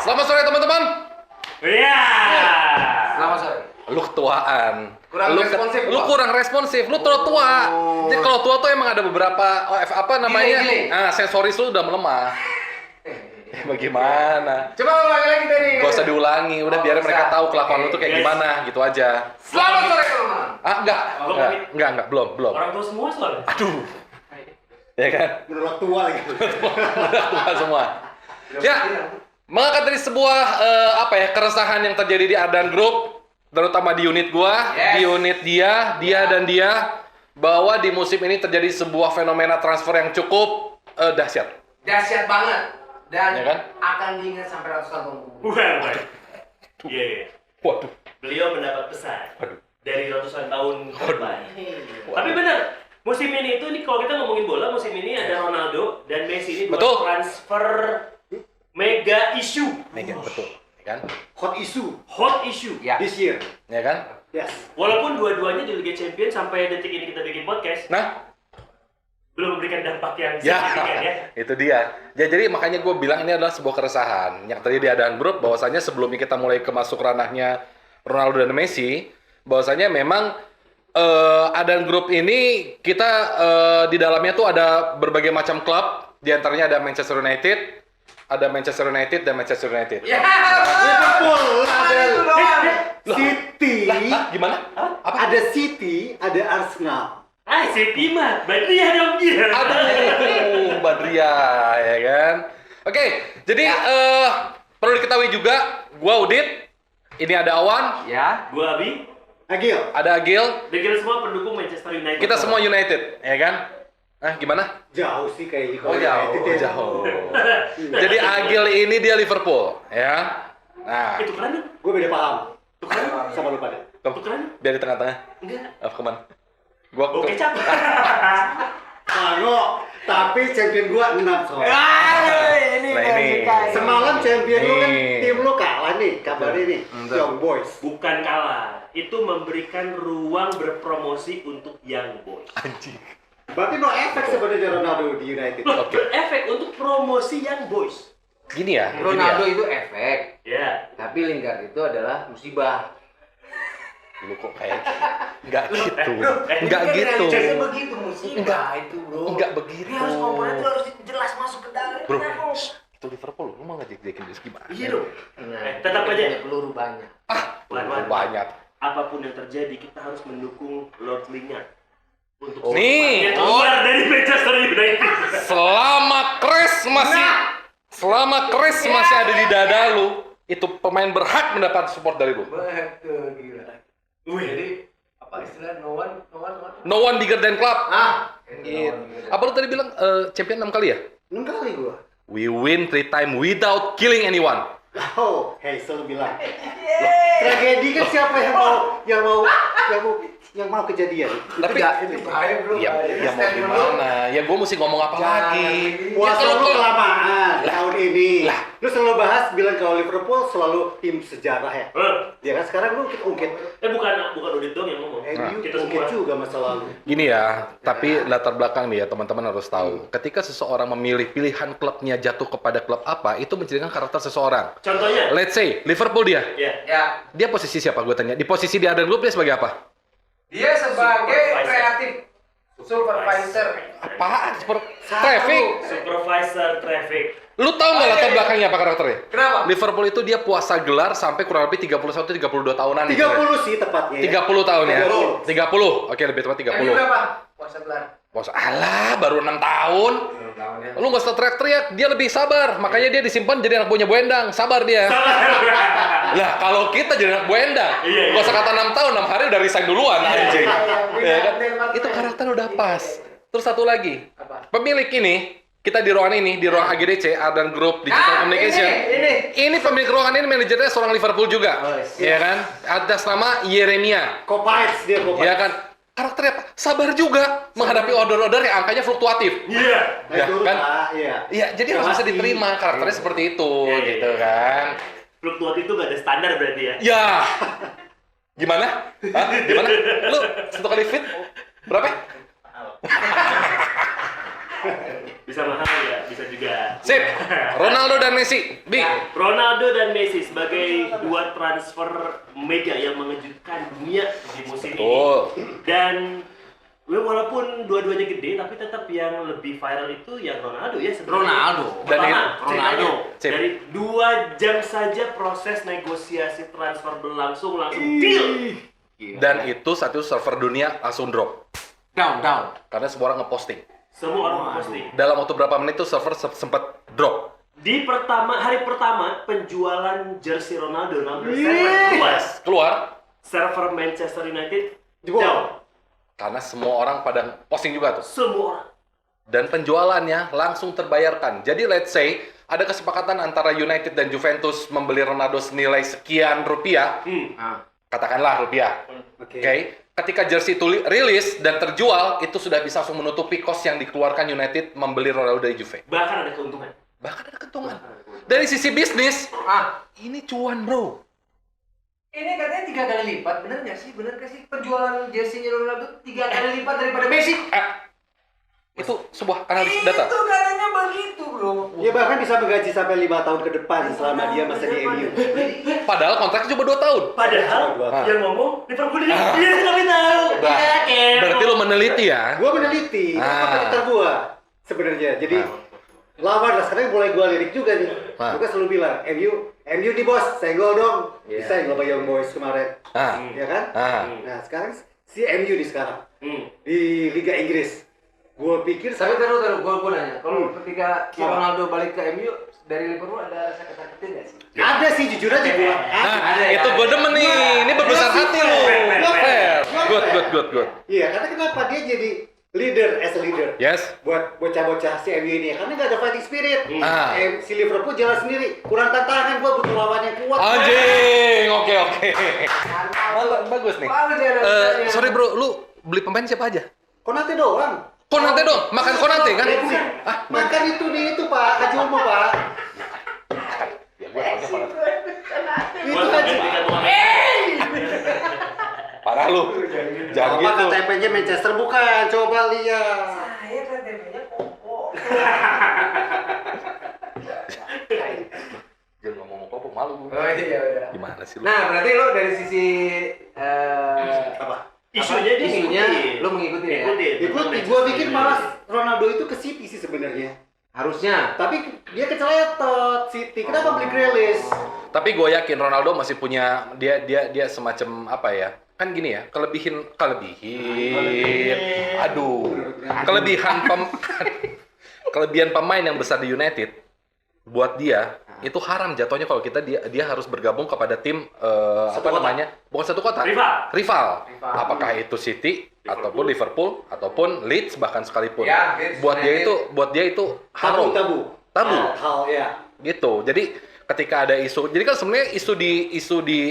Selamat sore teman-teman. Iya. Selamat sore. Lu ketuaan. Lu kurang responsif. Lu tua. Jadi kalau tua tuh emang ada beberapa Delay. sensoris lu udah melemah. Bagaimana? Coba ulangi lagi tadi. Gak usah diulangi, udah biar mereka tahu kelakuan lu tuh kayak Yes. gimana, gitu aja. Selamat sore teman-teman. Enggak, belum. Orang tua semua soalnya. Aduh. Ya kan? Berulang tua lagi. Udah tua semua. Ya, mengangkat dari sebuah keresahan yang terjadi di Ardan Group, terutama di unit gua, Yes. di unit dia dan dia, bahwa di musim ini terjadi sebuah fenomena transfer yang cukup dahsyat. Dahsyat banget dan Ya kan? akan diingat sampai ratusan tahun. Bukan. Iya. Waduh. Beliau mendapat pesan Waduh. dari ratusan tahun ke depan. Tapi benar, musim ini kalau kita ngomongin bola, musim ini ada Ronaldo dan Messi ini buat Betul. transfer mega issue. Mega, betul. Ya kan? Hot issue. Ya. This year. Ya kan? Yes. Walaupun dua-duanya di Liga Champions sampai detik ini kita bikin podcast, Nah, belum memberikan dampak yang ya, signifikan ya. itu dia. Ya, jadi makanya gue bilang ini adalah sebuah keresahan yang tadi di Ardan Group, bahwasanya sebelumnya kita mulai masuk ranahnya Ronaldo dan Messi, bahwasanya memang Ardan Group ini kita di dalamnya tuh ada berbagai macam klub, di antaranya ada Manchester United, dan Manchester United. Ya. Liverpool ada Itu doang. City. Gimana? Apa? Ada City, ada Arsenal. City mah, Badriah dong dia. Aduh, Badriah, ya kan? Oke, jadi perlu diketahui juga, gua Udit, ini ada Awan, Ya. Gua Abi, Agil. ada Agil, dan kita semua pendukung Manchester United. kita semua United, ya kan? Gimana? Jauh sih kayaknya. Jauh. Jadi Agil ini dia Liverpool, ya. Nah, Itu keren dong. Gue beda paham. Itu keren. Sama lu pada. Tukeran? biar di tengah-tengah. Enggak. Kemana? Gua Bau kecap. Kagok. Tapi champion gua 6 soalnya. Ini Nah, ini. Semalam champion lu kan Nih. tim lu kalah nih kabarnya nih. Betul. Young Boys. Bukan kalah. Itu memberikan ruang berpromosi untuk Young Boys. Anjing. Berarti no efek sebenarnya Ronaldo di United. Oke. Berefek untuk promosi Young Boys. Gini ya. Ronaldo itu efek, Ya. tapi Lingard itu adalah musibah. Lu kok kayak enggak gitu. eh, Enggak Ini kan gitu. realitanya begitu musibah itu, bro. Enggak begitu. Ini harus ngomongnya itu harus jelas masuk ke dalam. Bro, Bro. itu Liverpool, lu mau ngejek-jekin dia gimana? Iya dong. tetap aja. Punya peluru banyak. Wan. Banyak. Apapun yang terjadi, kita harus mendukung Lord Lingard. Untuk Nih. supaya keluar dari Manchester United. Selama Chris masih ada di dada lu, itu pemain berhak mendapat support dari lu. Betul, gila. Wih. Jadi apa istilah no one. No one bigger than club. Gitu. Apa lu tadi bilang champion 6 kali ya? 6 kali gua. We win 3 times without killing anyone. Oh, Hazel bilang. Tragedi kan siapa yang mau kejadian? Tapi Itu bahaya, bro. ya mau gimana? Ya gue mesti ngomong apa Jangan. lagi? Puasa Ya, lu kalau- kelamaan Lah. tahun ini. Lah. Lu selalu bahas bilang kalau Liverpool selalu tim sejarah ya. Ya kan sekarang lu ungkit. Bukan Udit dong yang ngomong. MU Kita ungkit semua. juga masa lalu. Gini ya, tapi latar belakang nih ya teman-teman harus tahu. Ketika seseorang memilih pilihan klubnya jatuh kepada klub apa, itu mencerminkan karakter seseorang. Contohnya. Let's say Liverpool dia. Ya. Ya, Dia posisi siapa? Gue tanya. Di posisi di Ardan Group dia sebagai apa? dia sebagai Supervisor. kreatif supervisor. Apaan? Traffic. Supervisor traffic. Lu tahu nggak latar belakangnya apa karakternya? Kenapa? Liverpool itu dia puasa gelar sampai kurang lebih 31-32 tahunan. 30 sih tepatnya. 30 tahun ya. 30. 30. Oke, lebih tepat Yang 30. berapa? Puasa gelar. Puasa alah, baru 6 tahun. Lu nggak usah teriak-teriak, dia lebih sabar. Makanya dia disimpan jadi anak buahnya Bu Endang. Sabar dia. Lah, kalau kita jadi anak Bu Endang, Iya. nggak usah kata 6 tahun, 6 hari udah resign duluan anjing. Iya, Ya kan? iya. Itu karakter udah pas. Terus satu lagi, Apa? pemilik ini, kita di ruangan ini, di ruang AGDC, Ardan Group Digital Communication. Ini pemilik ruangan ini manajernya seorang Liverpool juga. Oh, Ya kan? Atas nama Yeremia. Kopites dia Kopites. Ya kan? Karakternya apa? Sabar juga menghadapi order-order yang angkanya fluktuatif. Iya. Nah, Ya, itu kan? Iya. Iya, jadi harus bisa diterima karakternya seperti itu, Iya, gitu iya. kan. Fluktuatif itu gak ada standar berarti ya. Ya. Gimana? Hah? Gimana? Lu satu kali fit berapa? Bisa mahal ya, bisa juga. Sip. Ronaldo dan Messi. Bi. Ronaldo dan Messi sebagai dua transfer mega yang mengejutkan dunia di musim Betul. ini. Dan walaupun dua-duanya gede, tapi tetap yang lebih viral itu yang Ronaldo ya sebenarnya. Ronaldo. Dan Pertama, Ronaldo. ceritanya, Sip. dari 2 jam saja proses negosiasi transfer berlangsung langsung deal. Dan itu satu server dunia langsung drop. Down. Karena semua orang ngeposting. Semua orang posting. Dalam waktu berapa menit tuh server sempat drop. Di hari pertama penjualan jersey Ronaldo number 7 Keluar. server Manchester United Jebol. down. Karena semua orang pada posting juga tuh. Semua orang. Dan penjualannya langsung terbayarkan. Jadi let's say ada kesepakatan antara United dan Juventus membeli Ronaldo senilai sekian rupiah. Katakanlah rupiah. Oke. Oke. Ketika jersey itu rilis dan terjual, itu sudah bisa langsung menutupi cost yang dikeluarkan United membeli Ronaldo dari Juve. Bahkan ada keuntungan. Bahkan ada keuntungan. Dari sisi bisnis, ini cuan bro. Ini katanya 3 kali lipat, bener nggak sih? Bener nggak sih penjualan jersey-nya Ronaldo 3 kali lipat daripada Messi? Itu sebuah analisis data. Itu katanya begitu bro. Dia bahkan bisa menggaji sampai 5 tahun ke depan selama dia masih di MU. Padahal kontraknya cuma 2 tahun. Padahal Ah. yang ngomong Liverpool ini dia tapi tahu. Nah, Ya, kepo. berarti lo meneliti ya? Gua meneliti, itu kompetitor gua sebenarnya. Jadi lawan lah, sekarang mulai gua lirik juga nih. Gua kan selalu bilang, MU nih bos, senggol dong. Bisa yang Young Boys kemarin, ya kan? Nah sekarang si MU nih sekarang di Liga Inggris. Gua pikir Tapi taruh, gua nanya, kalau ketika si Ronaldo balik ke MU dari Liverpool ada sakit-sakitin nggak sih? ada sih jujur aja gua. Nah, Ada ya? itu gue demen nih. Ini berbesar hati lo. Fair. Good. Iya, karena kenapa dia jadi leader as a leader? Yes. Buat bocah-bocah si MU ini, karena nggak ada fighting spirit. Ah. Si Liverpool jalan sendiri, kurang tantangan. Gua butuh lawan yang kuat. Anjing. Oke. Bagus nih. Bagus ya analisanya. Sorry bro, lu beli pemain siapa aja? Konate doang. Konate dong, makan Konate kan? Bukan. Makan itu nih itu Pak, Haji Umo Pak. Itu Buat Haji. menggantikan uang. Parah lu. Jangan Apa gitu. KTP-nya Manchester bukan? Coba lihat. Saya kan temanya Popo. Jangan ngomong kopok malu. Oh iya udah. Gimana sih lu? Nah berarti lo dari sisi Apa? Isunya dia isunya ngikutin. lo mengikuti ya? Ikuti, gua pikir malah Ronaldo itu ke City sih sebenarnya. Harusnya. Tapi dia keceletot City. Kenapa beli Grealish? Tapi gue yakin Ronaldo masih punya dia semacam apa ya? Kan gini ya, kelebihan. Aduh. Kelebihan pemain yang besar di United buat dia itu haram jatuhnya kalau dia harus bergabung kepada tim Satu kota. bukan satu kota. Rival. Apakah itu City ataupun Liverpool ataupun Leeds bahkan sekalipun. Ya, Leeds, buat dia itu haram. Tabu. Tabu. Ya. Gitu. Jadi ketika ada isu, jadi kan sebenarnya isu di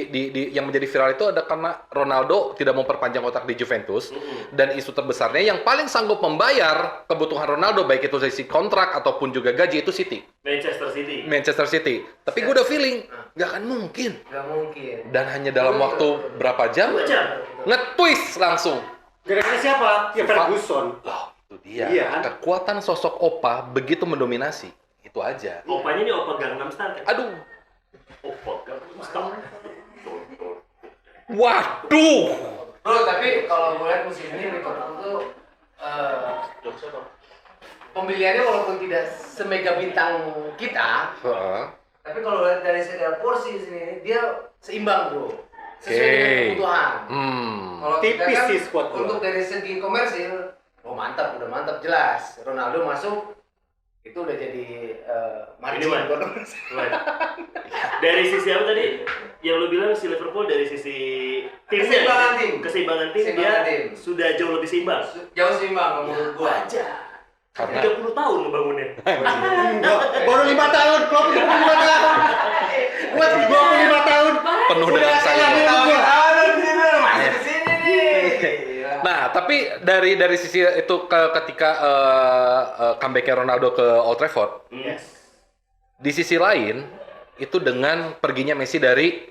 yang menjadi viral itu ada karena Ronaldo tidak mau perpanjang kontrak di Juventus dan isu terbesarnya yang paling sanggup membayar kebutuhan Ronaldo baik itu dari sisi kontrak ataupun juga gaji itu City. Manchester City. Tapi gue udah feeling nggak akan mungkin. Gak mungkin. Dan hanya dalam waktu berapa jam 2 jam. nge-twist langsung. Gara-gara siapa? Ya Ferguson. Loh, itu dia. Iya kan? Kekuatan sosok Opa begitu mendominasi. Itu aja. Opanya ini Opa Gangnam Style kan? Aduh. Opa Gangnam Style. Waduh. Bro, tapi kalau gue lihat musim ini Liverpool tuh pembeliannya walaupun tidak semega bintang kita, Heeh. tapi kalau lihat dari segala porsi sini dia seimbang bro, sesuai dengan Oke. kebutuhan. Hmm. Kalau kita Tipis kan sih squad gua. untuk dari segi komersil, udah mantap jelas. Ronaldo masuk itu udah jadi margin. Ini, Man. Dari sisi apa tadi? Yang lu bilang si Liverpool dari sisi timnya. Keseimbangan tim. Keseimbangan tim Keseimbangan dia tim. sudah jauh lebih seimbang. Jauh seimbang kalau menurut gua. Aja. Karena 30 tahun ngebangunnya. Enggak, baru 5 tahun, Klopp 25 tahun. Gua 25 tahun. penuh dengan Udah sayang. kalah gua. Masih di sini nih. Nah, tapi dari sisi itu ketika comeback-nya Ronaldo ke Old Trafford, Yes. di sisi lain itu dengan perginya Messi dari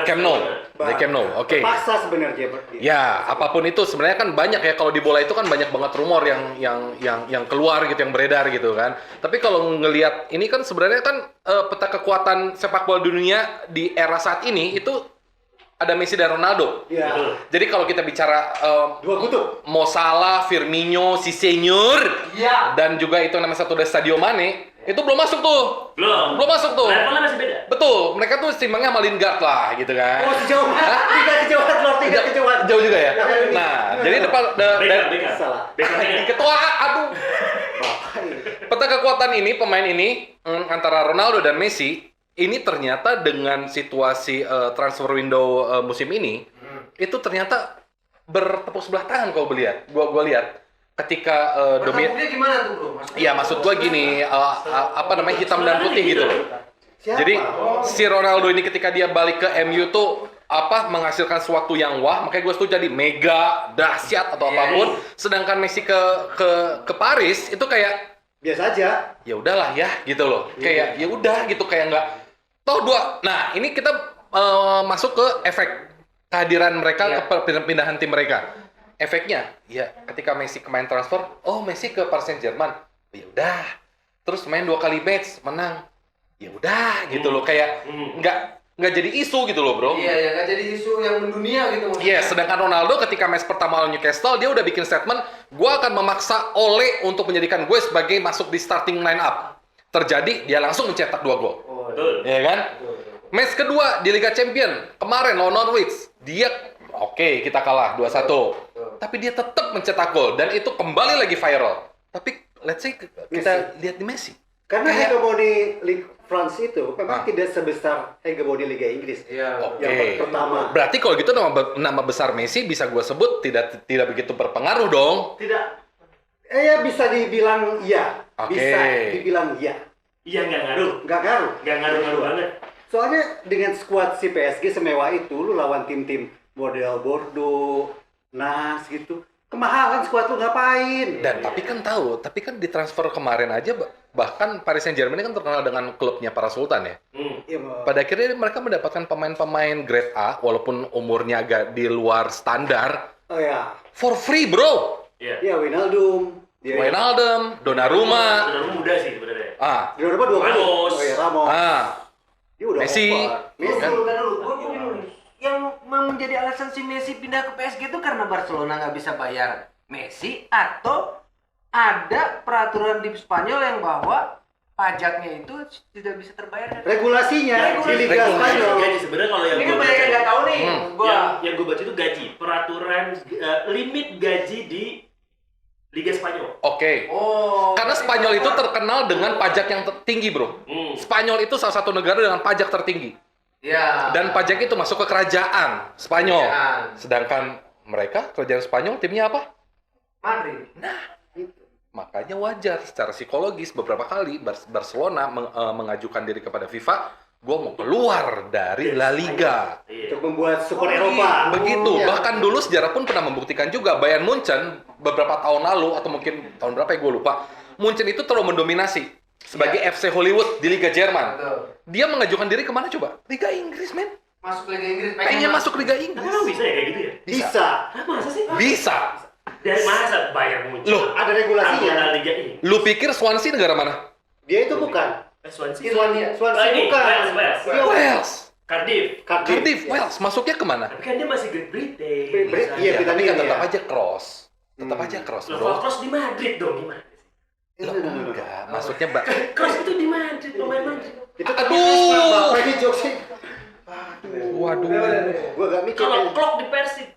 Camp Nou. Di Camp Nou. Oke. Paksa sebenarnya. Ya, apapun itu sebenarnya kan banyak ya kalau di bola itu kan banyak banget rumor yang keluar gitu, yang beredar gitu kan. Tapi kalau ngelihat ini kan sebenarnya kan peta kekuatan sepak bola dunia di era saat ini itu ada Messi dan Ronaldo. Iya. Jadi kalau kita bicara Dua kutub. Mo Salah, Firmino, si Senior, Iya. dan juga itu nama satu ada Sadio Mane, itu belum masuk tuh. Belum masuk tuh. Levelnya masih beda. Betul, mereka tuh timbangnya sama Lingard lah gitu kan. Oh, sejauh tidak kejauhan, Lord, tidak kejauhan. Jauh juga ya. Nah, jadi depan Beckham. Salah. Beckham. ketua, aduh. Peta kekuatan ini, pemain ini antara Ronaldo dan Messi, ini ternyata dengan situasi transfer window musim ini, itu ternyata bertepuk sebelah tangan kalau lihat. Gua lihat ketika Bertepuknya gimana tuh bro? Maksudnya- Iya, maksud gua gini, apa namanya, hitam dan putih gitu loh. Siapa? Jadi si Ronaldo ini ketika dia balik ke MU tuh menghasilkan sesuatu yang wah, makanya gue setuju jadi mega dahsyat atau Yes. apapun. Sedangkan Messi ke Paris itu kayak Biasa aja. ya udahlah ya gitu loh. Kayak ya udah gitu, kayak nggak toh dua. Nah, ini kita masuk ke efek kehadiran mereka Iya. ke perpindahan tim mereka. Efeknya ya ketika Messi main transfer, oh Messi ke Paris Saint-Germain. Ya udah. Terus main 2 kali match, menang. Ya udah gitu loh, kayak nggak jadi isu gitu loh, bro. Iya, ya nggak jadi isu yang mendunia gitu maksudnya. Iya, sedangkan Ronaldo ketika match pertama lawan Newcastle, dia udah bikin statement, gue akan memaksa Ole untuk menjadikan gue sebagai masuk di starting line up. Terjadi, dia langsung mencetak 2 gol. Oh, Betul. Ya kan? Match kedua di Liga Champion, kemarin lawan Norwich, dia oke, kita kalah 2-1. Tapi dia tetap mencetak gol, dan itu kembali lagi viral. Tapi, let's say, kita lihat di Messi. Karena Kayak- hegemoni Liga France itu memang Ah. tidak sebesar hegemoni Liga Inggris. Iya. Oke. Yang pertama. Berarti kalau gitu nama besar Messi bisa gue sebut tidak begitu berpengaruh dong. Tidak. Ya bisa dibilang iya. Oke. Bisa dibilang iya. Iya nggak ngaruh. Nggak ngaruh. Nggak ngaruh banget. Soalnya dengan skuad si PSG semewah itu, lu lawan tim-tim model Bordeaux, Nas gitu. Kemahalan skuad lu ngapain? Dan tapi kan ditransfer kemarin aja bahkan Paris Saint-Germain ini kan terkenal dengan klubnya para sultan ya. Ya, Bang. Pada akhirnya mereka mendapatkan pemain-pemain grade A walaupun umurnya agak di luar standar Oh ya. for free, bro. Iya. Ya Wijnaldum. Wijnaldum, Donnarumma, Sudah muda sih sebenarnya. Donnarumma 20. Ramos. Oh ya, Ramos. Dia udah Messi. over. Messi. Kan? Gua bingung nih. Yang menjadi alasan si Messi pindah ke PSG itu karena Barcelona nggak bisa bayar Messi atau ada peraturan di Spanyol yang bahwa pajaknya itu tidak bisa terbayar. Regulasinya di Liga Regulasi. Spanyol. Gaji sebenarnya kalau yang Ini gue kan banyak yang nggak tahu nih. Gua yang gue baca itu gaji, peraturan limit gaji di Liga Spanyol. Oke. oh. Karena Spanyol itu terkenal dengan pajak yang tinggi, bro. Spanyol itu salah satu negara dengan pajak tertinggi. Ya. Dan pajak itu masuk ke kerajaan Spanyol. Kerajaan. Sedangkan mereka, kerajaan Spanyol, timnya apa? Madrid. Makanya wajar secara psikologis beberapa kali Barcelona mengajukan diri kepada FIFA, gue mau keluar dari La Liga. Iya. Untuk membuat Super Oh, Eropa. Begitu. iya. Bahkan dulu sejarah pun pernah membuktikan juga Bayern Munchen beberapa tahun lalu atau mungkin tahun berapa ya gue lupa. Munchen itu terlalu mendominasi sebagai FC Hollywood di Liga Jerman. Betul. Dia mengajukan diri kemana coba? Liga Inggris, men. Masuk Liga Inggris. Pengen masuk Liga Inggris. Emang bisa ya kayak gitu ya? Bisa. Hah, masa sih? Bisa. Dari masa bayar muncul? Loh, Ada regulasinya. Anggota Liga ini. lu pikir Swansea negara mana? Dia itu bukan. Swansea. Irlandia. Swansea ini, bukan. Wales. Dia Wales. Cardiff. Cardiff, Wales. Masuknya kemana? Tapi kan dia masih Great Britain. Iya, Ya, tapi Britania kan tetap dia. aja cross. Tetap aja cross, Loh, bro. kalau Kroos di Madrid dong gimana sih? Loh, enggak. Maksudnya, Kroos itu di Madrid, pemain Madrid. Itu Aduh. Bapak ini jokesnya. Waduh. Gua gak mikir. Kalau Klopp di Persib.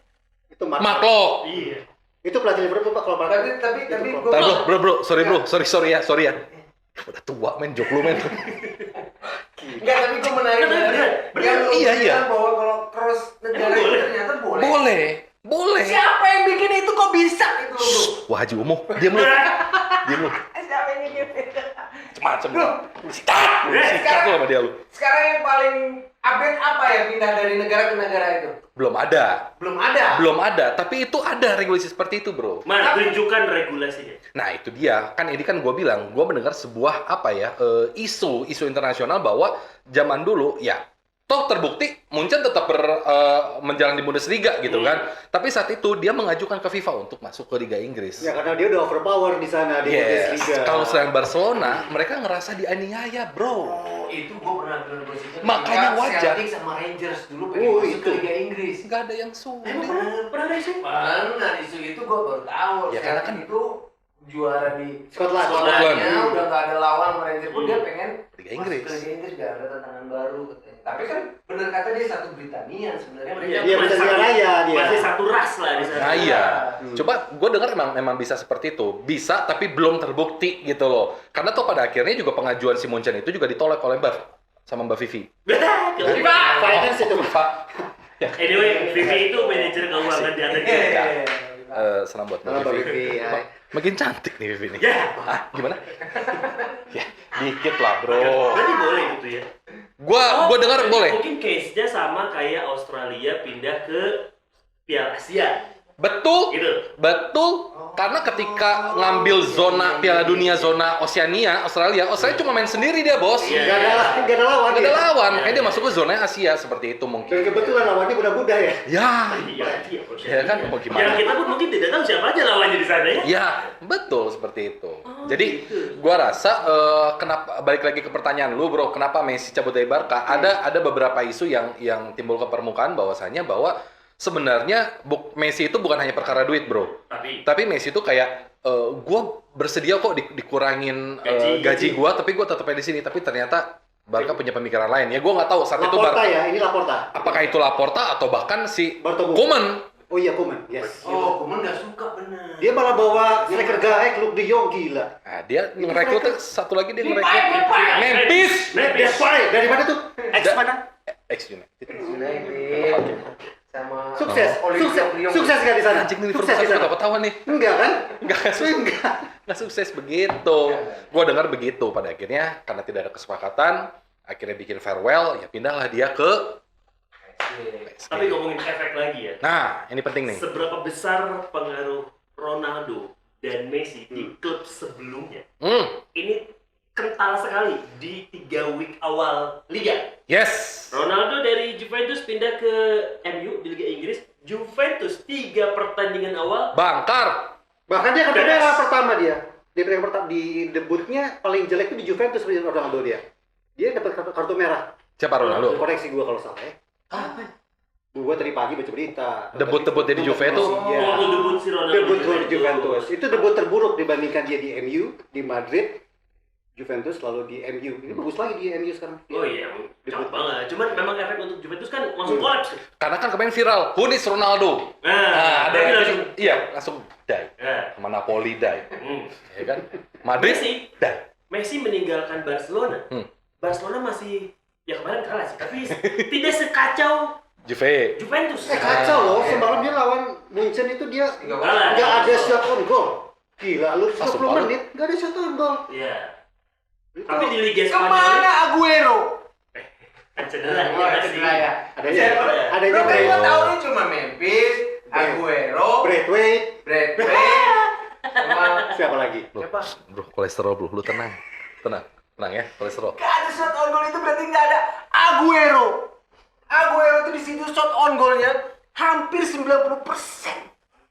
Itu Maklo. Iya. Itu pelatih Liverpool Pak kalau Tapi Itu gua Tar, bro, sorry ya. Udah tua, men, jok lu, men. enggak, tapi gua menarik Bener, dari bener. yang lu Iya, iya. bilang bahwa kalau cross negara Emang itu boleh? ternyata boleh. Boleh. Siapa yang bikin itu kok bisa gitu loh, Bro? Wah, Haji Umuh, diam lu. Siapa yang bikin? Macem lu. Sikat lu sama dia lu. Sekarang yang paling update apa ya pindah dari negara ke negara itu? Belum ada. Belum ada. Tapi itu ada regulasi seperti itu, bro. Mana tunjukkan regulasinya. Nah, itu dia. Kan ini kan gue bilang, gue mendengar sebuah isu internasional bahwa zaman dulu ya Toh terbukti Munchen tetap menjalani di Bundesliga gitu kan. Tapi saat itu dia mengajukan ke FIFA untuk masuk ke Liga Inggris. Ya karena dia udah overpower di sana di Bundesliga. Kalau selain Barcelona, mereka ngerasa dianiaya, bro. Oh, itu gue pernah dengar gosipnya. Makanya wajar. Celtic sama Rangers dulu pengen masuk ke Liga Inggris. Nggak ada yang sulit. Emang pernah ada isu? Pernah isu itu gue baru tahu. Ya, karena kan itu juara di Scotland. Scotlandnya udah nggak ada lawan sama Rangers pun dia pengen Liga Inggris. masuk ke Liga Inggris, gak ada tantangan baru katanya. Tapi kan bener kata dia satu Britania sebenarnya mereka. Iya, Britania Raya dia. Masih satu ras lah di sana. Nah iya, coba gue dengar memang bisa seperti itu, bisa tapi belum terbukti gitu loh. Karena tuh pada akhirnya juga pengajuan si Munchen itu juga ditolak oleh sama Mbak Vivi. Finance itu. Anyway, Vivi itu manajer keuangan di atas Ya. Senang buat Mbak Mbak Vivi. Vivi, ya. Makin cantik nih Vivi nih. Ya, Gimana? Ya, dikit lah bro. berarti boleh gitu ya. Gua dengar berarti boleh. Mungkin case-nya sama kayak Australia pindah ke Piala Asia. Betul. Gitu. Betul. Karena ketika ngambil zona Piala Dunia zona Oceania, Australia cuma main sendiri dia, Bos. Iya. Gak ada lawan. Nggak ada dia. lawan, makanya dia masuk ke zona Asia seperti itu Dan mungkin. kebetulan lawannya budak-budak ya. Ya. Iya, Ya kan, mau gimana? Yang kita pun mungkin tidak tahu siapa aja lawannya di sana ya. Ya, betul seperti itu. Jadi, gua rasa kenapa balik lagi ke pertanyaan lu, Bro, kenapa Messi cabut dari Barca? Ada beberapa isu yang timbul ke permukaan bahwasanya bahwa sebenarnya Messi itu bukan hanya perkara duit, Bro. Tapi Messi itu kayak gua bersedia kok dikurangin gaji gua, tapi gua tetap di sini. Tapi ternyata Barca punya pemikiran lain. Ya gua nggak tahu saat itu Laporta Barca. ya, ini Laporta. Apakah itu Laporta atau bahkan si Bertemu. Koeman? Oh iya, Koeman. Yes. Oh, Koeman nggak suka bener. Dia malah bawa striker gaek Luke De Jong, gila. Nah, dia ngerekrut satu lagi dia ngerekrut Depay. Memphis. Depay dari mana tuh? Ex mana? Ex United. United sama Sukses. Olivier Lyon. Sukses nggak di sana? Anjing nih Sukses Liverpool di sana? dapat tahu nih. Enggak kan? Nggak sukses begitu. Gua dengar begitu pada akhirnya karena tidak ada kesepakatan, akhirnya bikin farewell, ya pindahlah dia ke PSG. Tapi ngomongin efek lagi ya. Nah, ini penting nih. Seberapa besar pengaruh Ronaldo dan Messi di klub sebelumnya? Ini kental sekali di 3 week awal Liga. Yes. Ronaldo dari Juventus pindah ke MU di Liga Inggris. Juventus 3 pertandingan awal. Bangkar. Bahkan dia kartu merah pertama dia. Di pertandingan pertama di debutnya paling jelek itu di Juventus Ronaldo dia. Dia dapat kartu merah. Siapa Ronaldo? Koreksi gua kalau salah ya. Gua tadi pagi baca berita. Debut dia di Juve itu. Iya. Waktu debut si Ronaldo Debut di di Juventus. Itu debut terburuk dibandingkan dia di MU, di Madrid, Juventus lalu di MU. Ini bagus lagi di MU sekarang. Oh iya, jauh banget. Cuman memang efek untuk Juventus kan langsung kolaps. Karena kan kemarin viral, Hunis Ronaldo. Ada tapi yang langsung. langsung die. Ya. Sama Napoli die. Ya kan? Madrid Messi. die. Messi meninggalkan Barcelona. Barcelona masih ya kemarin kalah sih, tapi tidak sekacau Juve. Juventus. Kacau loh, semalam dia lawan Munchen itu dia Kalah. nggak ada shot on goal. Gila, lu 10 Sumpah. menit nggak ada shot on goal. Iya. Tapi di Liga Spanyol Kemana Aguero? kan cedera Oh, ya cedera ya. Adanya Bro, kan Brad- gua taunya cuma Memphis, Aguero, Braithwaite, Bradway, sama siapa lagi? Bro, kolesterol bro, lu tenang ya, kolesterol. gak ada shot on goal itu berarti gak ada Aguero. Aguero itu di situ shot on goalnya hampir 90%.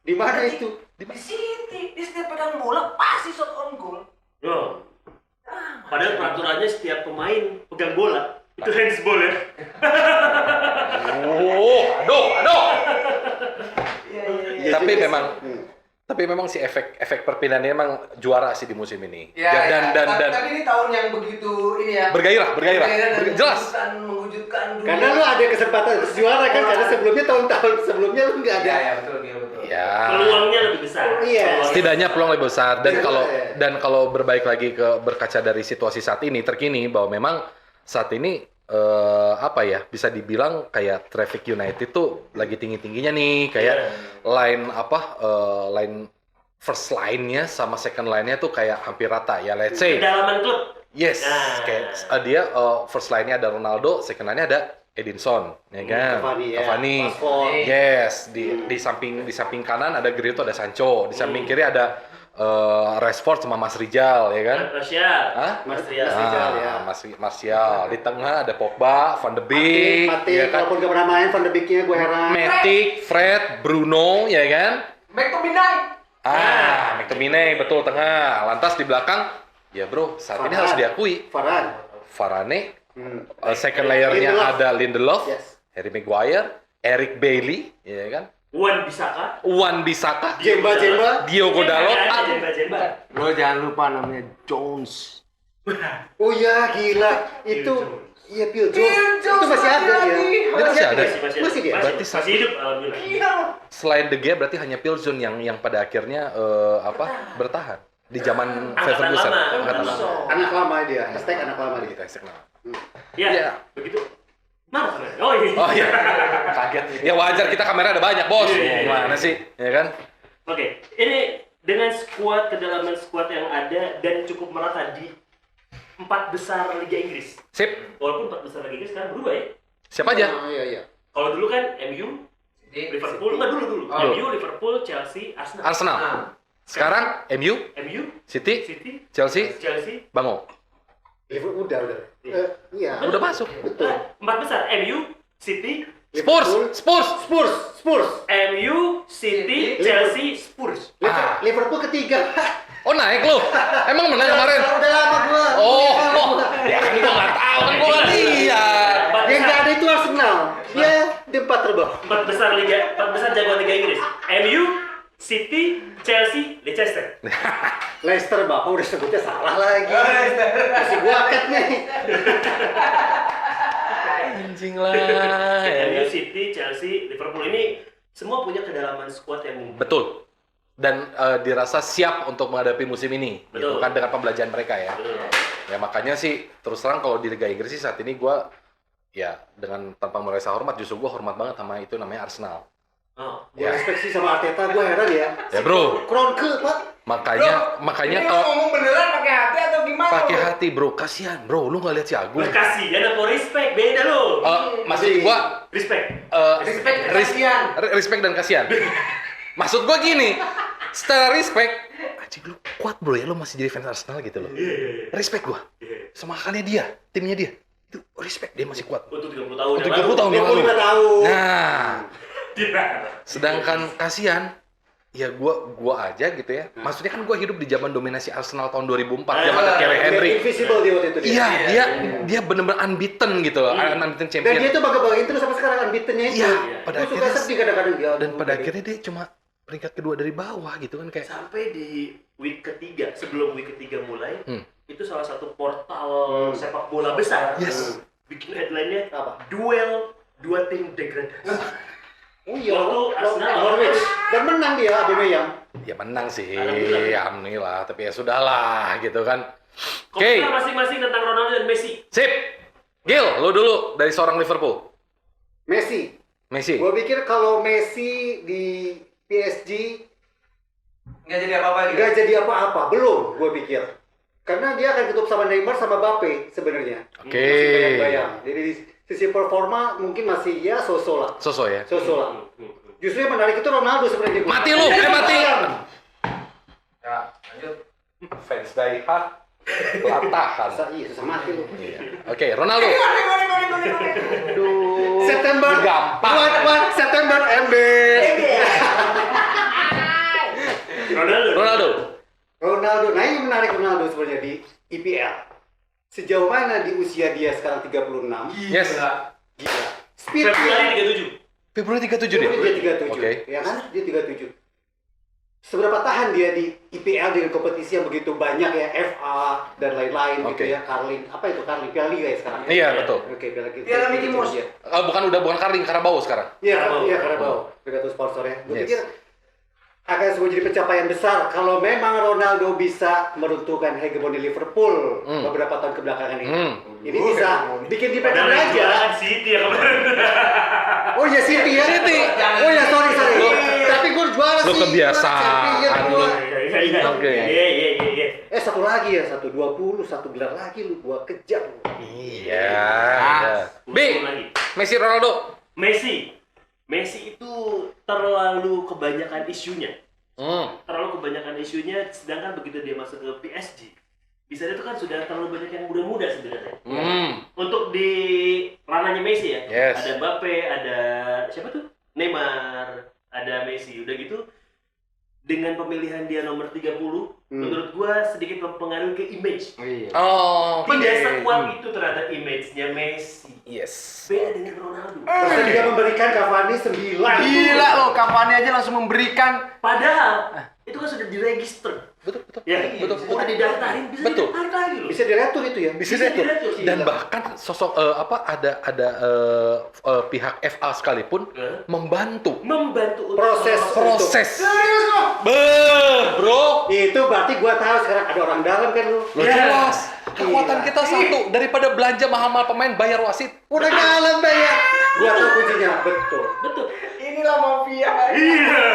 Di mana itu? Di City, di setiap pegang bola pasti shot on goal. Oh. Padahal peraturannya setiap pemain pegang bola itu handsball ya. Aduh. Iya Tapi juga memang sih. Tapi memang si efek perpindahan ini memang juara sih di musim ini. Ya, Dan tapi ini tahun yang begitu ini ya. bergairah. dan Jelas. mengwujudkan dunia. Karena lu ada kesempatan juara kan, karena sebelumnya tahun-tahun sebelumnya lu nggak ada. Ya, betul. Ya. Peluangnya lebih besar. Iya. Setidaknya peluang lebih besar Iya. dan kalau berbaik lagi ke berkaca dari situasi saat ini terkini bahwa memang saat ini bisa dibilang kayak Traffic United tuh lagi tinggi-tingginya nih, kayak line first line-nya sama second line-nya tuh kayak hampir rata ya, let's say. Kedalaman klub. Yes, Nah. kayak dia first line-nya ada Ronaldo, second line-nya ada Edinson, ya kan? Cavani. Rashford. Yes, di samping kanan ada Grito, ada Sancho, di samping kiri ada Rashford sama Mas Rijal ya kan? Martial. Hah? Martial. Martial. Di tengah ada Pogba, Van de Beek, Matic, ya kan? walaupun gak pernah main, Van de Beek-nya gue heran. Matic, Fred, Bruno, ya kan? McTominay. McTominay betul tengah. Lantas di belakang, ya bro, saat ini harus diakui Varane, second layernya Lindelof. ada Lindelof, Yes. Harry Maguire, Eric Bailey, ya kan? Wan Bissaka. Jemba. Diogo Dalot. Jemba. Lo jangan lupa namanya Jones. Oh ya, gila. Itu, iya Phil Jones. Itu masih ada dia. Dia masih ada. Masih dia? Berarti masih hidup alhamdulillah. Selain De Gea berarti hanya Pilzon yang pada akhirnya bertahan di zaman Angkatan Ferguson. lama. Angkatan lama. Anak lama dia. Hashtag anak lama dia. Kita hashtag nama. Ya, Iya. begitu. Mana? Oh iya. Oh iya, kaget. Ya wajar, kita kamera ada banyak, bos. Iya. Gimana sih, ya kan? Oke, ini dengan kedalaman skuad yang ada dan cukup merata di 4 besar Liga Inggris. Sip. Walaupun 4 besar Liga Inggris sekarang berubah ya. Siapa aja? Iya. Kalau dulu kan MU, Liverpool, enggak dulu. Oh. MU, Liverpool, Chelsea, Arsenal. Arsenal. Sekarang MU, MU, City, City, Chelsea, Chelsea. Bango. Liverpool udah. Iya. Udah masuk. Betul. 4 besar MU, City, Spurs. MU, City, Chelsea, Spurs. Liverpool ketiga. Oh naik lu. Emang menang kemarin? Udah lama gua. Oh, ya kan gua nggak tahu, kan gua nggak lihat. Yang nggak ada itu Arsenal. Dia di 4 terbawah. 4 besar jagoan Liga Inggris. MU, City, Chelsea, Leicester. Leicester bapak udah sebutnya salah lagi. Masih gua cut nih. Anjing lah. MU, City, Chelsea, Liverpool ini semua punya kedalaman skuad yang mumpuni. Betul. Dan dirasa siap untuk menghadapi musim ini, gitu Betul. kan dengan pembelajaran mereka ya. Betul. Ya makanya sih terus terang kalau di Liga Inggris sih saat ini gua ya dengan tanpa merasa hormat justru gua hormat banget sama itu namanya Arsenal. Oh. Gua respect sih sama Arteta, gua heran ya. Ya bro, Kroenke, Pak. makanya Ini lo kalau ngomong beneran pakai hati atau gimana? pakai lo? hati bro, kasihan bro, lu nggak lihat si Agung. Bekasi, ada po respect, beda lo. Maksud gua Respect. Respect dan kasihan. respect dan kasihan. Maksud gua gini, secara respect, anjing lu kuat bro ya, lu masih jadi fans Arsenal gitu loh. Respect gua. Sama halnya dia, timnya dia. Itu respect, dia masih kuat. Untuk 30 tahun. Untuk 30 tahun yang lalu. 25 tahun. Nah, sedangkan kasihan, ya gua aja gitu ya. Maksudnya kan gua hidup di zaman dominasi Arsenal tahun 2004, zaman ada Thierry Henry. Invisible dia waktu itu dia. Iya, dia bener-bener unbeaten gitu loh, unbeaten Dan champion. dia tuh bangga-banggain terus sampai sekarang unbeaten-nya itu. Iya, Gua pada suka akhirnya sedih kadang-kadang dia. dan pada akhirnya dia cuma peringkat kedua dari bawah gitu kan kayak. Sampai di week ketiga, sebelum week ketiga mulai, itu salah satu portal sepak bola besar. Yes. Bikin headline-nya Apa? duel 2 tim degradasi. Oh iya, Waktu Arsenal Norwich. Dan menang dia Aubameyang. Ya menang sih, Alhamdulillah. alhamdulillah. Tapi ya sudahlah gitu kan. Oke, Komentar masing-masing tentang Ronaldo dan Messi. sip. Gil, lu dulu dari seorang Liverpool. Messi. Messi. Gua pikir kalau Messi di PSG Nggak jadi apa-apa gitu. nggak jadi apa-apa, belum gua pikir. Karena dia akan tutup sama Neymar sama Mbappe sebenarnya. Oke. Masih bayang-bayang. Jadi di sisi performa mungkin masih ya so-so lah. Sosok ya. So-so lah. Justru yang menarik itu Ronaldo sebenarnya. Mati lu, mati. Ya, lanjut. Fans die hard. Latahan. Susah mati lu. Iya. Oke, Ronaldo. Aduh. September gampang. September MB. Ronaldo. Nah ini menarik Ronaldo sebenarnya di IPL. Sejauh mana di usia dia sekarang 36? Yes. Gila. Speed Februari 37. Februari 37 dia. dia 37. Oke. Ya kan? Dia 37. Seberapa tahan dia di IPL dengan kompetisi yang begitu banyak ya, FA dan lain-lain Oke. gitu ya, Carling. Apa itu Carling? Piala Liga ya sekarang? Iya, betul. Oke, Piala Liga. Piala Mickey Mouse. Iya. Bukan Carling, Carabao sekarang. Carabao. Iya, Carabao. Tergantung sponsornya. Gue Yes. pikir akan semua jadi pencapaian besar kalau memang Ronaldo bisa meruntuhkan hegemoni Liverpool beberapa tahun kebelakangan ini. Ini bisa bikin di Padahal yang aja. jualan City ya kemarin. Oh iya City ya. City. Oh ya sorry. Tapi gue juara Lu sih. kebiasaan, lu. Oke. Iya. Satu lagi ya, 120, satu gelar lagi lu gua kejar. Iya. B. lagi. Messi, Ronaldo. Messi itu terlalu kebanyakan isunya. Terlalu kebanyakan isunya, sedangkan begitu dia masuk ke PSG, bisa itu kan sudah terlalu banyak yang muda-muda sebenarnya. Untuk di ranahnya Messi ya, ada Mbappe, ada siapa tuh? Neymar, ada Messi. Udah gitu, dengan pemilihan dia nomor 30, menurut gua sedikit mempengaruhi ke image. Tidak sekuat itu terhadap image-nya Messi. Beda dengan Ronaldo. Terus dia memberikan Cavani 9. Gila loh, Cavani aja langsung memberikan. Padahal itu kan sudah diregister. Betul. Ya, udah didaftarin, bisa ditarik lagi loh. Bisa diretur itu ya. Bisa diretur. Dan bahkan sosok ada pihak FA sekalipun membantu untuk proses. Serius lo? Bro. Itu berarti gua tahu sekarang ada orang dalam kan lu. Lo jelas. Kekuatan kita satu, daripada belanja mahal-mahal pemain bayar wasit. Udah dalam bayar. Gua tahu kuncinya, betul. Inilah mafia. Iya.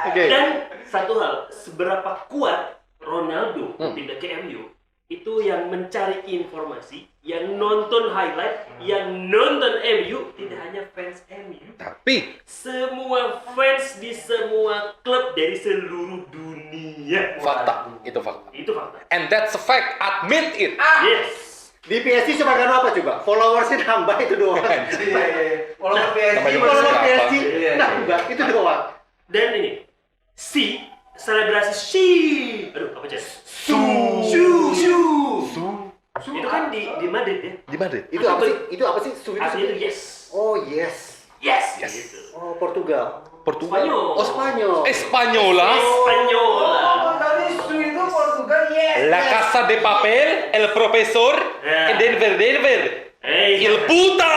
Oke. Dan satu hal, seberapa kuat Ronaldo pindah ke MU, itu yang mencari informasi, yang nonton highlight, yang nonton MU tidak hanya fans MU, Tapi semua fans di semua klub dari seluruh dunia. itu fakta. Itu fakta. And that's a fact. Admit it. Yes. Di PSG cuma kan apa coba? Followersnya nambah itu doang. Follower PSG. Follower PSG nambah itu doang. Dan ini selebrasi aduh apa aja? Itu kan di Madrid ya. Di Madrid. Itu apa sih? Itu apa sih? Artinya itu yes. Oh yes. Gitu. Oh Portugal. Spanyol. Oh Spanyol. Española. Tadi su itu Portugal, yes. La Casa de Papel, El Profesor, Denver. Il puta.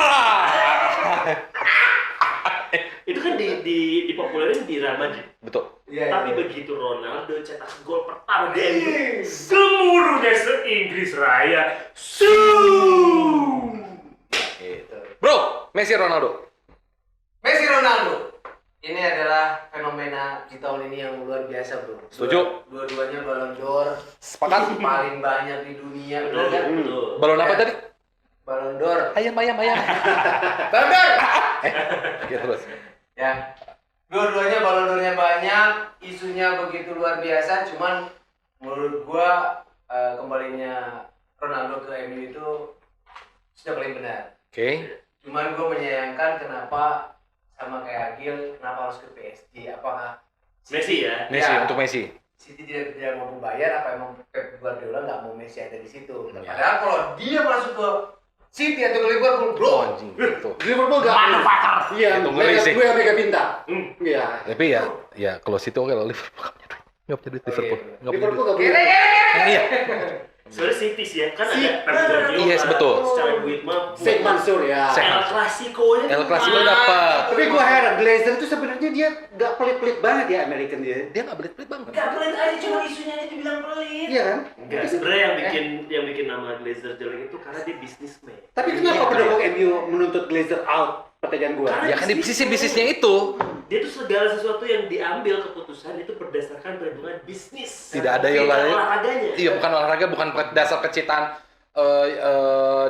Itu kan dipopulerin di Real Madrid. Betul. Tapi begitu Ronaldo cetak gol pertama di MU, gemuruhnya se-Inggris Raya. Bro, Messi Ronaldo. Ini adalah fenomena di tahun ini yang luar biasa, bro. Setuju. Dua-duanya Ballon d'Or. Sepakat. Paling banyak di dunia. Betul. Balon apa tadi? Ballon d'Or. Ayam. Ballon d'Or. Oke, terus. Ya. Dua-duanya Ballon d'Or-nya banyak, isunya begitu luar biasa, cuman menurut gua kembalinya Ronaldo ke MU itu sudah paling benar. Oke. Cuman gua menyayangkan kenapa sama kayak Agil, kenapa harus ke PSG? Apakah Messi ya? Messi untuk Messi. City tidak mau bayar, apa emang Pep Guardiola nggak mau Messi ada di situ? Ya. Padahal kalau dia masuk ke City atau ke Liverpool, bro, Anjing gitu. Liverpool nggak. Iya. Itu ngeri sih. Gue yang mega bintang. Iya. Tapi ya kalau City oke, kalau Liverpool nggak punya duit Liverpool. Nggak punya Liverpool duit. nggak punya. Iya. Sebenarnya City sih ya, kan ada Pep Guardiola. Yes, betul. Secara duit mah. Sheikh Mansur ya. El Clasico-nya. El Clasico dapat. Tapi gue heran, Glazer itu sebenarnya dia nggak pelit-pelit banget ya American dia. Dia nggak belit-belit banget. Gak pelit aja, cuma isunya aja dibilang pelit. Iya kan? Enggak, sebenarnya yang bikin nama Glazer jelek itu karena dia businessman. Tapi kenapa pendukung MU menuntut Glazer out? Pertanyaan gue. Ya kan di sisi bisnisnya itu. Dia tuh segala sesuatu yang diambil keputusan itu berdasarkan perhitungan bisnis. Tidak ada yang lain. Olahraganya. Iya, bukan olahraga, bukan dasar kecintaan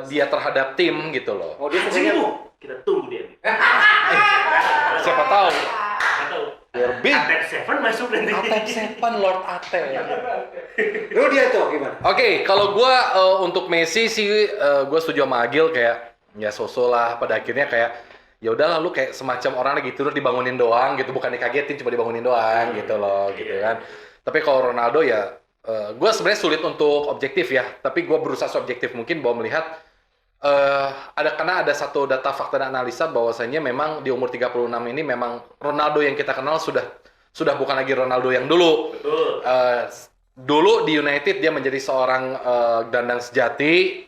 dia terhadap tim gitu loh. Oh dia sebenarnya. Kita tunggu dia. Siapa tahu. Nggak tahu. Derby. Atep Seven masuk nanti. Atep Seven, Lord Atep. Lu dia tuh gimana? Oke, kalau gue untuk Messi sih gue setuju sama Agil, kayak ya so-so lah, pada akhirnya kayak ya udah lu kayak semacam orang lagi tidur dibangunin doang gitu, bukan dikagetin, cuma dibangunin doang gitu loh gitu kan. Tapi kalau Ronaldo ya gue sebenarnya sulit untuk objektif ya, tapi gue berusaha subjektif mungkin bahwa melihat karena ada satu data fakta dan analisa bahwasanya memang di umur 36 ini memang Ronaldo yang kita kenal sudah bukan lagi Ronaldo yang dulu. Betul. Dulu di United dia menjadi seorang gelandang sejati,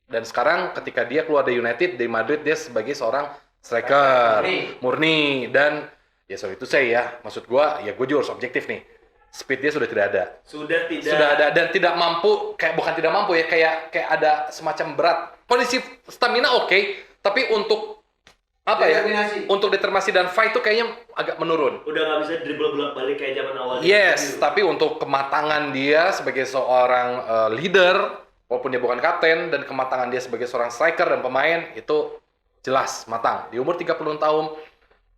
dan sekarang ketika dia keluar dari United, di Madrid dia sebagai seorang striker murni. Dan ya soal itu ya maksud gua ya gue juga harus objektif nih, speed dia sudah tidak ada, sudah ada, dan tidak mampu, kayak bukan tidak mampu ya, kayak ada semacam berat kondisi stamina oke, tapi untuk apa determinasi. Untuk determinasi dan fight tuh kayaknya agak menurun. Udah nggak bisa dribble bolak-balik kayak zaman awal. Yes, tapi untuk kematangan dia sebagai seorang leader, walaupun dia bukan kapten, dan kematangan dia sebagai seorang striker dan pemain itu jelas matang. Di umur 30 tahun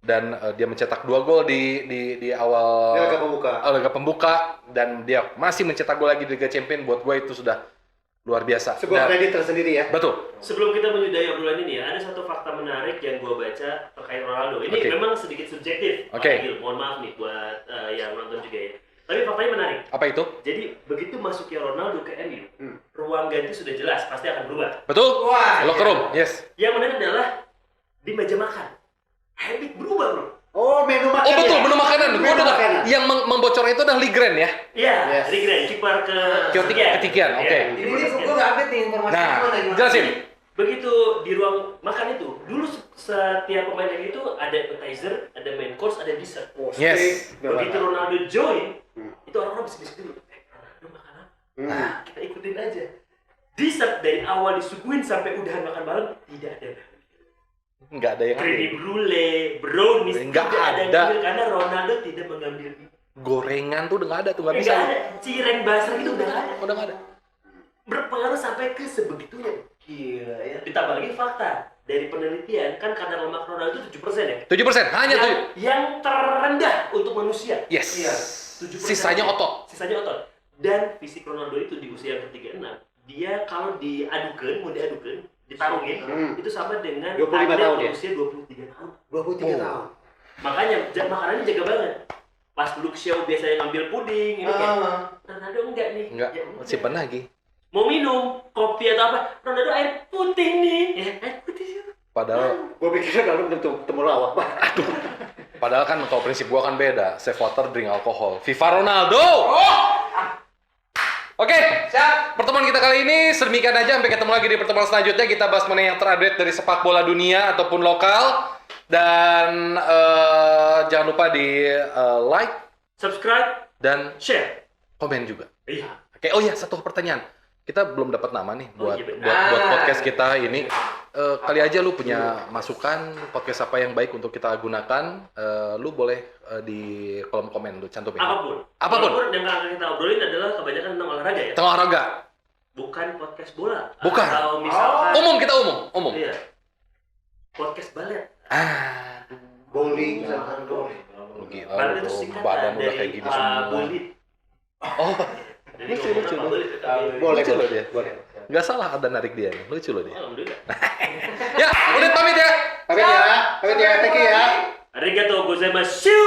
dan dia mencetak 2 gol di awal laga pembuka dan dia masih mencetak gol lagi di Liga Champions. Buat gue itu sudah luar biasa. Sebuah kredit tersendiri ya. Betul. Sebelum kita menyudahi obrolan ini ya, ada satu fakta menarik yang gue baca terkait Ronaldo. Ini memang sedikit subjektif. Mohon maaf nih buat yang nonton juga ya. Tapi faktanya menarik. Apa itu? Jadi begitu masuknya Ronaldo ke MU, ruang ganti sudah jelas, pasti akan berubah. Betul. Wah, locker room, yes. Yang menarik adalah di meja makan. Habit berubah bro. Oh, menu makanan. Oh betul, menu makanan. Menu makanan. Yang membocornya itu adalah Ligren ya? Iya, Ligren, kiper ketikian, oke. Ini gue nggak update nih informasi Nah, jelasin. Begitu di ruang makan itu, dulu setiap pemain yang itu ada appetizer, ada main course, ada dessert. Yes. Begitu Ronaldo join, itu orang-orang bisik-bisik dulu. Ronaldo makan apa? Nah, kita ikutin aja. Dessert dari awal disuguhin sampai udahan makan malam tidak ada. Nggak ada yang Creamy brulee, brownies, nggak tidak ada. ada. Karena Ronaldo tidak mengambil gorengan tuh udah nggak ada tuh, nggak bisa. Nggak ada, cireng basah itu udah nggak ada. Udah nggak ada. Berpengaruh sampai ke sebegitunya. Gila ya. Ditambah lagi fakta dari penelitian kan kadar lemak Ronaldo itu 7% ya. 7%, hanya Yang terendah untuk manusia. Yes. Iya. 7%. Sisanya otot. Sisanya otot. Dan fisik Ronaldo itu di usia yang ke-36, dia kalau diadukan, ditarungin, itu sama dengan 25 atlet tahun ya? usia 23 tahun. 23 tahun. Makanya makanannya jaga banget. Pas Luke Shaw biasanya ngambil puding, ini kan. Ronaldo enggak nih. Enggak, Ya, simpen lagi. mau minum kopi atau apa, Ronaldo air putih nih. Ya, air putih sih. Padahal Gue pikir kalau temu lawak, Pak. Padahal kan kalau prinsip gua kan beda. Save water, drink alcohol. Viva Ronaldo! Oke, siap. Pertemuan kita kali ini sedemikian aja. Sampai ketemu lagi di pertemuan selanjutnya. Kita bahas mengenai yang terupdate dari sepak bola dunia ataupun lokal. Dan jangan lupa di like, Subscribe, dan share. komen juga. Iya. Oke, oh iya, satu pertanyaan. Kita belum dapat nama nih buat iya benar. buat podcast kita ini. Kali aja lu punya masukan podcast apa yang baik untuk kita gunakan, lu boleh di kolom komen lu cantumin. Apapun. Apapun. Yang akan kita obrolin adalah kebanyakan tentang olahraga ya. Tentang olahraga. Bukan podcast bola. Bukan. Atau misalkan Kita umum. Iya. Podcast balet. Bowling, Gila, Balet itu lu singkatan badan udah dari kayak gini semua. bulit. Oh, Jadi lucu. Boleh, Lucu loh boleh. dia. Boleh. Nggak salah ada narik dia nih. Lucu loh dia. Alhamdulillah. Ya, udah pamit ya. Pamit ya. Thank you ya. Arigatou gozaimasu.